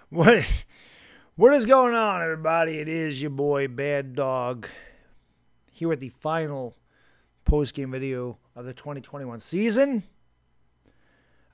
What what is going on, everybody? It is your boy Baddog here with the final post-game video of the 2021 season.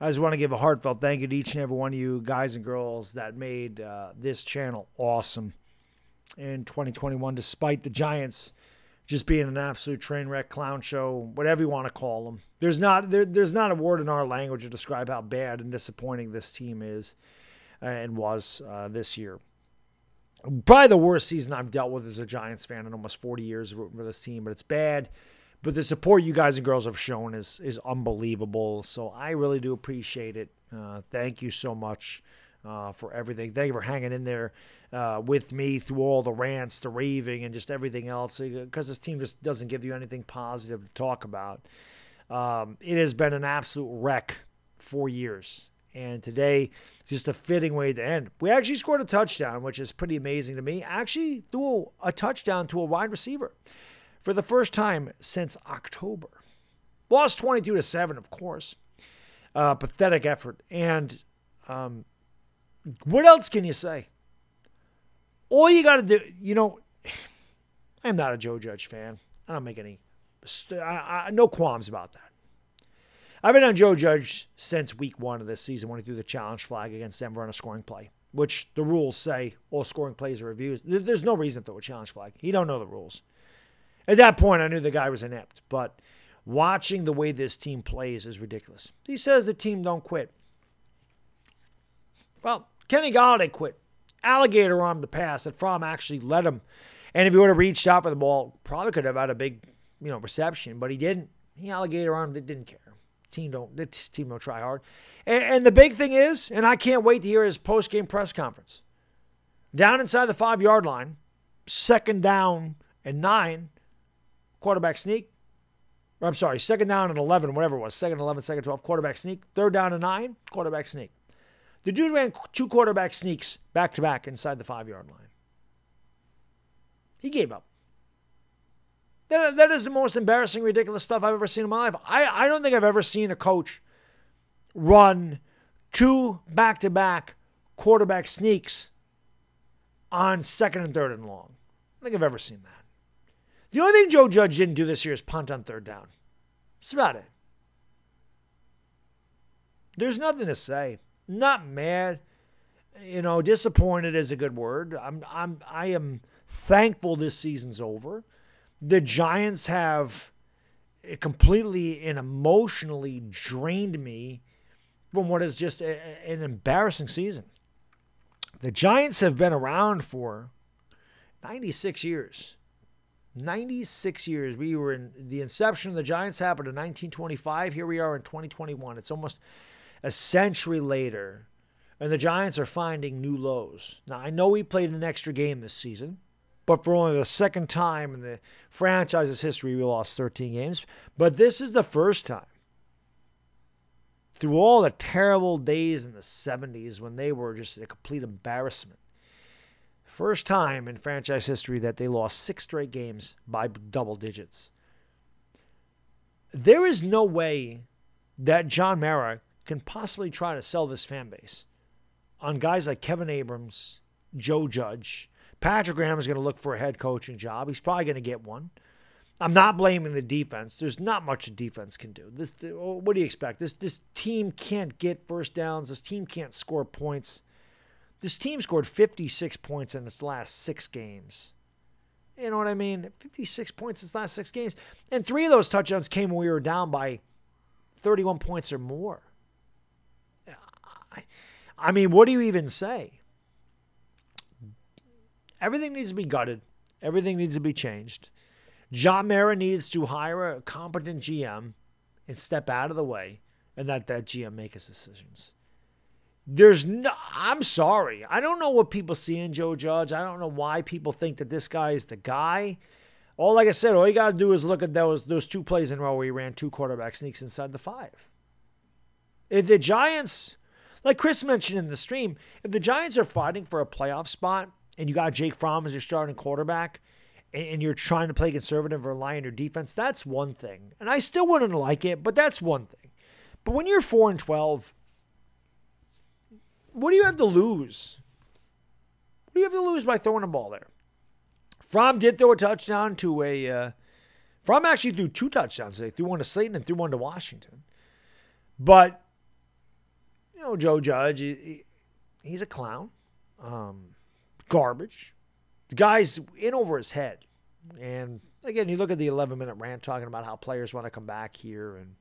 I just want to give a heartfelt thank you to each and every one of you guys and girls that made this channel awesome in 2021, despite the Giants just being an absolute train wreck, clown show, whatever you want to call them. There's not a word in our language to describe how bad and disappointing this team is and was this year. Probably the worst season I've dealt with as a Giants fan in almost 40 years with this team, but it's bad. But the support you guys and girls have shown is unbelievable. So I really do appreciate it. Thank you so much for everything. Thank you for hanging in there with me through all the rants, the raving, and just everything else, because this team just doesn't give you anything positive to talk about. It has been an absolute wreck for years. And today, just a fitting way to end. We actually scored a touchdown, which is pretty amazing to me. Actually threw a touchdown to a wide receiver for the first time since October. Lost 22-7, of course. Pathetic effort. And what else can you say? All you got to do, I'm not a Joe Judge fan. I don't make any, no qualms about that. I've been on Joe Judge since week 1 of this season when he threw the challenge flag against Denver on a scoring play, which the rules say all scoring plays are reviews. There's no reason to throw a challenge flag. He don't know the rules. At that point, I knew the guy was inept, but watching the way this team plays is ridiculous. He says the team don't quit. Well, Kenny Galladay quit. Alligator armed the pass that Fromm actually led him. And if he would have reached out for the ball, probably could have had a big, reception, but he didn't. He alligator armed it, didn't care. This team don't try hard. And the big thing is, and I can't wait to hear his post-game press conference. Down inside the 5-yard line, 2nd down and 9, quarterback sneak. Or I'm sorry, 2nd down and 11, whatever it was. 2nd and 11, 2nd and 12, quarterback sneak. 3rd down and 9, quarterback sneak. The dude ran 2 quarterback sneaks back-to-back inside the 5-yard line. He gave up. That is the most embarrassing, ridiculous stuff I've ever seen in my life. I don't think I've ever seen a coach run 2 back-to-back quarterback sneaks on 2nd and 3rd and long. I don't think I've ever seen that. The only thing Joe Judge didn't do this year is punt on 3rd down. That's about it. There's nothing to say. Not mad. Disappointed is a good word. I am thankful this season's over. The Giants have completely and emotionally drained me from what is just an embarrassing season. The Giants have been around for 96 years. 96 years. We were in the inception of the Giants happened in 1925. Here we are in 2021. It's almost a century later, and the Giants are finding new lows. Now, I know we played an extra game this season, but for only the 2nd time in the franchise's history, we lost 13 games. But this is the first time, through all the terrible days in the 70s when they were just a complete embarrassment, first time in franchise history that they lost 6 straight games by double digits. There is no way that John Mara can possibly try to sell this fan base on guys like Kevin Abrams, Joe Judge. Patrick Graham is going to look for a head coaching job. He's probably going to get one. I'm not blaming the defense. There's not much the defense can do. What do you expect? This team can't get first downs. This team can't score points. This team scored 56 points in its last 6 games. You know what I mean? 56 points in its last 6 games. And 3 of those touchdowns came when we were down by 31 points or more. I mean, what do you even say? Everything needs to be gutted. Everything needs to be changed. John Mara needs to hire a competent GM and step out of the way and let that GM make his decisions. I'm sorry. I don't know what people see in Joe Judge. I don't know why people think that this guy is the guy. Like I said, all you got to do is look at those 2 plays in a row where he ran 2 quarterback sneaks inside the 5. If the Giants, like Chris mentioned in the stream, if the Giants are fighting for a playoff spot and you got Jake Fromm as your starting quarterback and you're trying to play conservative or rely on your defense, that's one thing. And I still wouldn't like it, but that's one thing. But when you're 4-12, what do you have to lose? What do you have to lose by throwing the ball there? Fromm did throw a touchdown to Fromm actually threw 2 touchdowns today. Threw one to Slayton and threw one to Washington. But, Joe Judge, he's a clown. Garbage. The guy's in over his head. And, again, you look at the 11-minute rant talking about how players want to come back here, and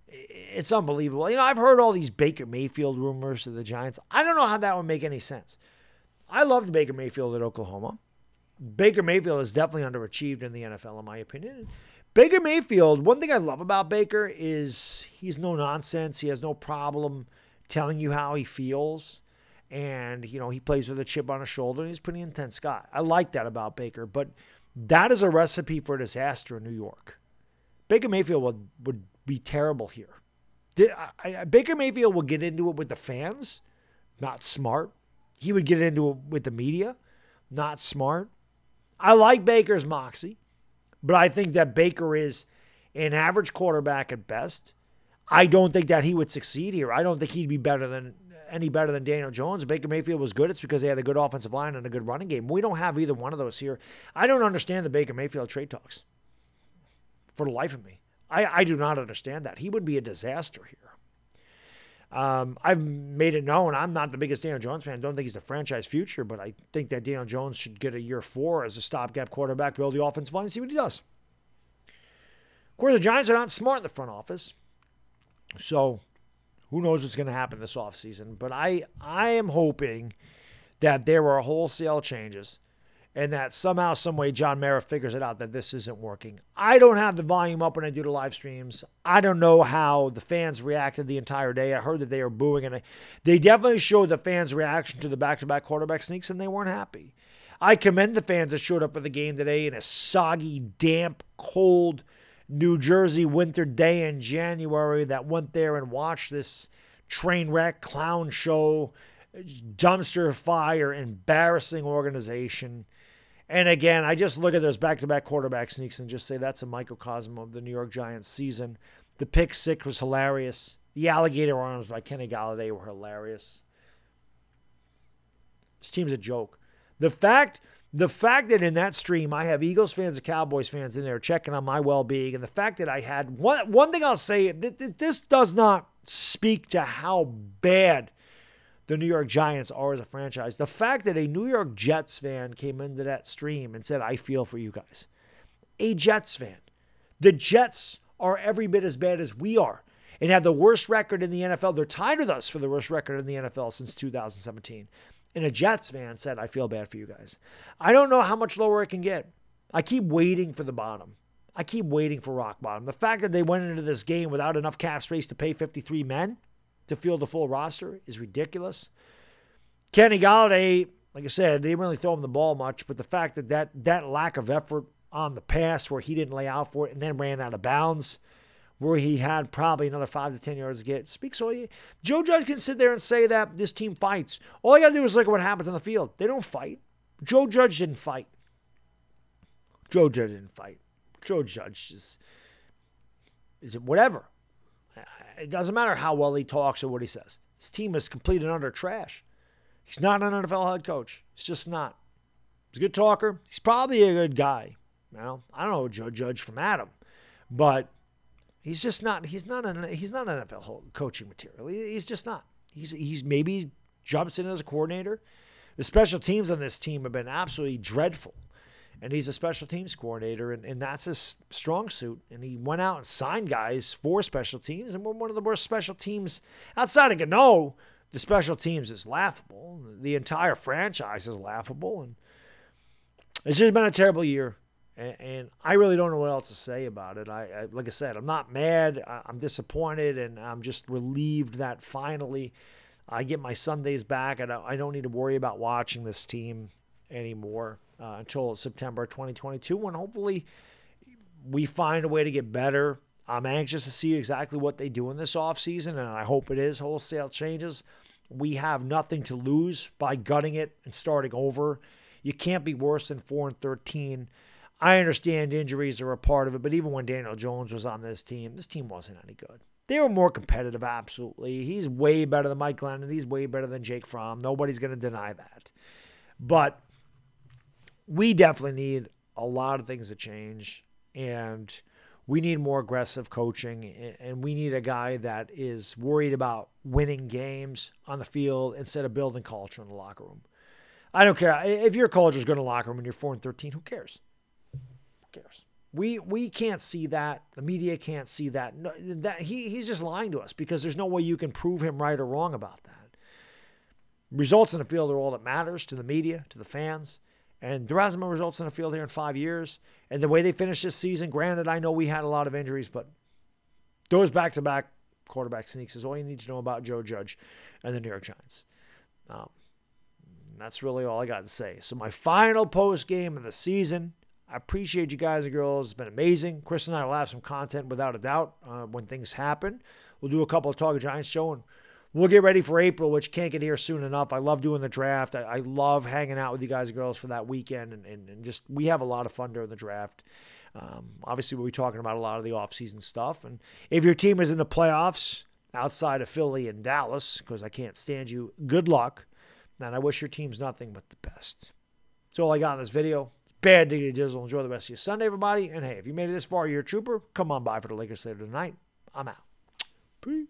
it's unbelievable. I've heard all these Baker Mayfield rumors to the Giants. I don't know how that would make any sense. I loved Baker Mayfield at Oklahoma. Baker Mayfield is definitely underachieved in the NFL, in my opinion. Baker Mayfield, one thing I love about Baker is he's no nonsense. He has no problem telling you how he feels. And, he plays with a chip on his shoulder, and he's a pretty intense guy. I like that about Baker, but that is a recipe for disaster in New York. Baker Mayfield would be terrible here. Baker Mayfield will get into it with the fans, not smart. He would get into it with the media, not smart. I like Baker's moxie, but I think that Baker is an average quarterback at best. I don't think that he would succeed here. I don't think he'd be any better than Daniel Jones. If Baker Mayfield was good, it's because they had a good offensive line and a good running game. We don't have either one of those here. I don't understand the Baker Mayfield trade talks for the life of me. I do not understand that. He would be a disaster here. I've made it known I'm not the biggest Daniel Jones fan. I don't think he's the franchise future, but I think that Daniel Jones should get a year 4 as a stopgap quarterback, build the offensive line, and see what he does. Of course, the Giants are not smart in the front office, so who knows what's going to happen this offseason. But I am hoping that there are wholesale changes and that somehow, some way, John Mara figures it out that this isn't working. I don't have the volume up when I do the live streams. I don't know how the fans reacted the entire day. I heard that they were booing, and they definitely showed the fans' reaction to the back-to-back quarterback sneaks, and they weren't happy. I commend the fans that showed up for the game today in a soggy, damp, cold New Jersey winter day in January that went there and watched this train wreck, clown show, dumpster fire, embarrassing organization. And again, I just look at those back-to-back quarterback sneaks and just say that's a microcosm of the New York Giants season. The pick six was hilarious. The alligator arms by Kenny Galladay were hilarious. This team's a joke. The fact that in that stream I have Eagles fans and Cowboys fans in there checking on my well-being, and the fact that I had one thing I'll say, this does not speak to how bad the New York Giants are as a franchise. The fact that a New York Jets fan came into that stream and said, I feel for you guys. A Jets fan. The Jets are every bit as bad as we are and have the worst record in the NFL. They're tied with us for the worst record in the NFL since 2017. And a Jets fan said, I feel bad for you guys. I don't know how much lower it can get. I keep waiting for the bottom. I keep waiting for rock bottom. The fact that they went into this game without enough cap space to pay 53 men to field the full roster is ridiculous. Kenny Galladay, like I said, they didn't really throw him the ball much, but the fact that lack of effort on the pass where he didn't lay out for it and then ran out of bounds, where he had probably another 5 to 10 yards to get, speaks all you. Joe Judge can sit there and say that this team fights. All you got to do is look at what happens on the field. They don't fight. Joe Judge didn't fight. Joe Judge didn't fight. Joe Judge is whatever. It doesn't matter how well he talks or what he says. His team is complete and utter trash. He's not an NFL head coach. He's just not. He's a good talker. He's probably a good guy. Well, I don't know Joe Judge from Adam, but he's just not. He's not an NFL coaching material. He's just not. He's maybe jumps in as a coordinator. The special teams on this team have been absolutely dreadful. And he's a special teams coordinator, and that's his strong suit. And he went out and signed guys for special teams, and we're one of the worst special teams outside of Gano. The special teams is laughable. The entire franchise is laughable, and it's just been a terrible year. And I really don't know what else to say about it. Like I said, I'm not mad. I'm disappointed, and I'm just relieved that finally I get my Sundays back, and I don't need to worry about watching this team anymore. Until September 2022, when hopefully we find a way to get better. I'm anxious to see exactly what they do in this offseason, and I hope it is wholesale changes. We have nothing to lose by gutting it and starting over. You can't be worse than 4-13. I understand injuries are a part of it, but even when Daniel Jones was on this team wasn't any good. They were more competitive, absolutely. He's way better than Mike Glennon. He's way better than Jake Fromm. Nobody's going to deny that. But we definitely need a lot of things to change, and we need more aggressive coaching, and we need a guy that is worried about winning games on the field instead of building culture in the locker room. I don't care. If your culture is going to the locker room and you're 4-13, who cares? Who cares? We can't see that. The media can't see that. No, he's just lying to us because there's no way you can prove him right or wrong about that. Results in the field are all that matters to the media, to the fans. And there hasn't been results in the field here in 5 years. And the way they finished this season, granted, I know we had a lot of injuries, but those back-to-back quarterback sneaks is all you need to know about Joe Judge and the New York Giants. That's really all I got to say. So my final post game of the season. I appreciate you guys and girls. It's been amazing. Chris and I will have some content without a doubt when things happen. We'll do a couple of Talk Giants show, and we'll get ready for April, which can't get here soon enough. I love doing the draft. I love hanging out with you guys and girls for that weekend, and just we have a lot of fun during the draft. Obviously, we'll be talking about a lot of the offseason stuff. And if your team is in the playoffs outside of Philly and Dallas, because I can't stand you, good luck. And I wish your teams nothing but the best. That's all I got in this video. It's Bad Diggity Dizzle. Enjoy the rest of your Sunday, everybody. And hey, if you made it this far, you're a trooper. Come on by for the Lakers later tonight. I'm out. Peace.